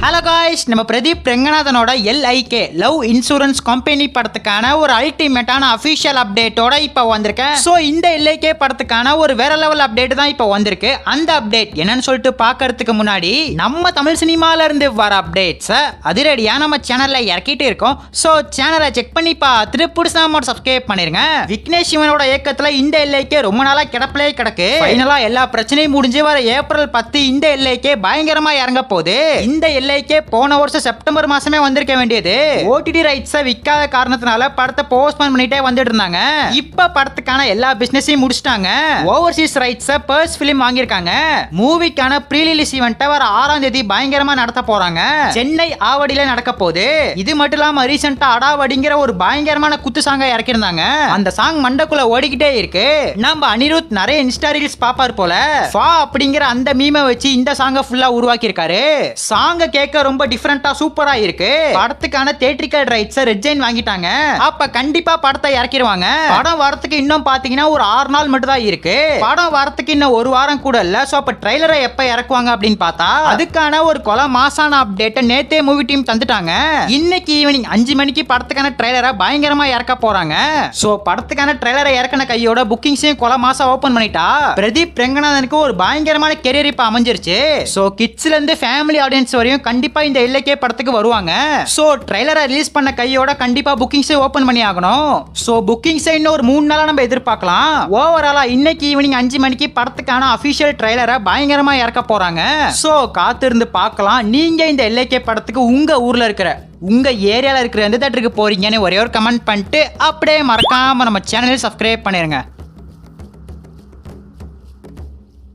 Hello guys, நம்ம பிரதீப் ரெங்கநாதனோட LIK love insurance company படத்துக்கான ஒரு அல்டிமேட்டான அஃபிஷியல் அப்டேட்டோட இப்போ வந்திருக்கேன். ஸோ இந்த LIK படத்துக்கான ஒரு வேற லெவல் அப்டேட் தான் இப்போ வந்திருக்கு. அந்த அப்டேட் என்னன்னு சொல்லிட்டு பார்க்கறதுக்கு முன்னாடி நம்ம தமிழ் சினிமால இருந்து வர அப்டேட்ஸை அதிரடியா நம்ம சேனல்ல இறக்கிட்டு இருக்கோம். ஸோ சேனலை செக் பண்ணி பார்த்துட்டு புதுசா சப்ஸ்கிரைப் பண்ணிருங்க. விக்னேஷ் சிவனோட இயக்கத்துல இந்த LIK ரொம்ப நாளா கிடப்பிலே கிடக்கு. ஃபைனலா எல்லா பிரச்சனையும் முடிஞ்சு வர ஏப்ரல் 10 இந்த LIK பயங்கரமா இறங்க போகுது. இந்த LIK போன வருஷம் செப்டம்பர் மாசமே வந்திருக்க வேண்டியது. OTT ரைட்ஸை விற்காத காரணத்தினால படத்தை போஸ்ட்போன் பண்ணிட்டே வந்துட்டு இருந்தாங்க. இப்ப படத்துக்கான எல்லா பிசினஸையும் முடிச்சிட்டாங்க. ஓவர்சீஸ் ரைட்ஸை பர்ஸ் ஃபிலிம் வாங்கியிருக்காங்க. மூவிக்கான ப்ரீ ரிலீஸ் ஈவென்ட்டை வர 6ஆம் தேதி பயங்கரமா நடத்த போறாங்க. சென்னை ஆவடியில நடக்க போகுது. இது மட்டும் இல்லாம ரீசெண்டா அடாவடிங்கிற ஒரு பயங்கரமான குத்து சாங்கை இறக்கிருந்தாங்க. அந்த சாங் மண்டக்குள்ள ஓடிக்கிட்டே இருக்கு. நம்ம அனிருத் நிறைய இன்ஸ்டா ரீல்ஸ் பாப்பார் போல. ஃபா அப்படிங்கிற அந்த மீமை வச்சு இந்த சாங்கை ஃபுல்லா உருவாக்கி இருக்காரு. சாங்க கேட்க ரொம்ப டிஃபரெண்டா சூப்பரா இருக்கு. படத்துக்கான தியேட்ரிக்கல் ரைட்ஸை ரெட் ஜெயின் வாங்கிட்டாங்க. அப்ப கண்டிப்பா படத்தை இறக்கிடுவாங்க. படம் வரதுக்கு இன்னும் பாத்தீங்கன்னா ஒரு 6 நாள் மட்டும் தான் இருக்கு. படம் வரதுக்கு இன்னும் ஒரு வாரம் கூட இல்ல. சோ அப்ப ட்ரைலரை எப்ப இறக்குவாங்க அப்படின்னு பார்த்தா அதுக்கான ஒரு கொலை மாசான அப்டேட்டை நேத்தே மூவி டீம் தந்துட்டாங்க. இன்னைக்கு ஈவினிங் 5 மணிக்கு படத்துக்கான ட்ரைலரை பயங்கரமா இறக்க போறாங்க. சோ படத்துக்கான ட்ரைலரை இறக்கின கையோட புக்கிங்ஸையும் கொலை மாசம் ஓபன் பண்ணிட்டா பிரதீப் ரெங்கநாதனுக்கு ஒரு பயங்கரமான கெரியர் இப்ப அமைஞ்சிருச்சு. சோ கிட்ஸ்ல இருந்து ஃபேமிலி ஆடியன்ஸ் வரையும் கண்டிப்பா இந்த LIK படத்துக்கு வருவாங்க. சோ ட்ரைலரை ரிலீஸ் பண்ண கையோட கண்டிப்பா புக்கிங்ஸை ஓபன் பண்ணி ஆகணும். சோ புக்கிங்ஸை இன்னும் ஒரு 3 நாளா நம்ம எதிர்பார்க்கலாம். ஓவராலா இன்னைக்கு ஈவினிங் 5 மணிக்கு படத்துக்கான அபிஷியல் ட்ரைலரை பயங்கரமா இறக்க போறாங்க. சோ காத்திருந்து பார்க்கலாம். நீங்க இந்த LIK படத்துக்கு உங்க ஊர்ல இருக்கிற உங்க ஏரியால இருக்கிற எந்த தேட்டருக்கு போறீங்கன்னு ஒரே ஒரு கமெண்ட் பண்ணிட்டு அப்படியே மறக்காம நம்ம சேனலை சப்ஸ்கிரைப் பண்ணிருங்க.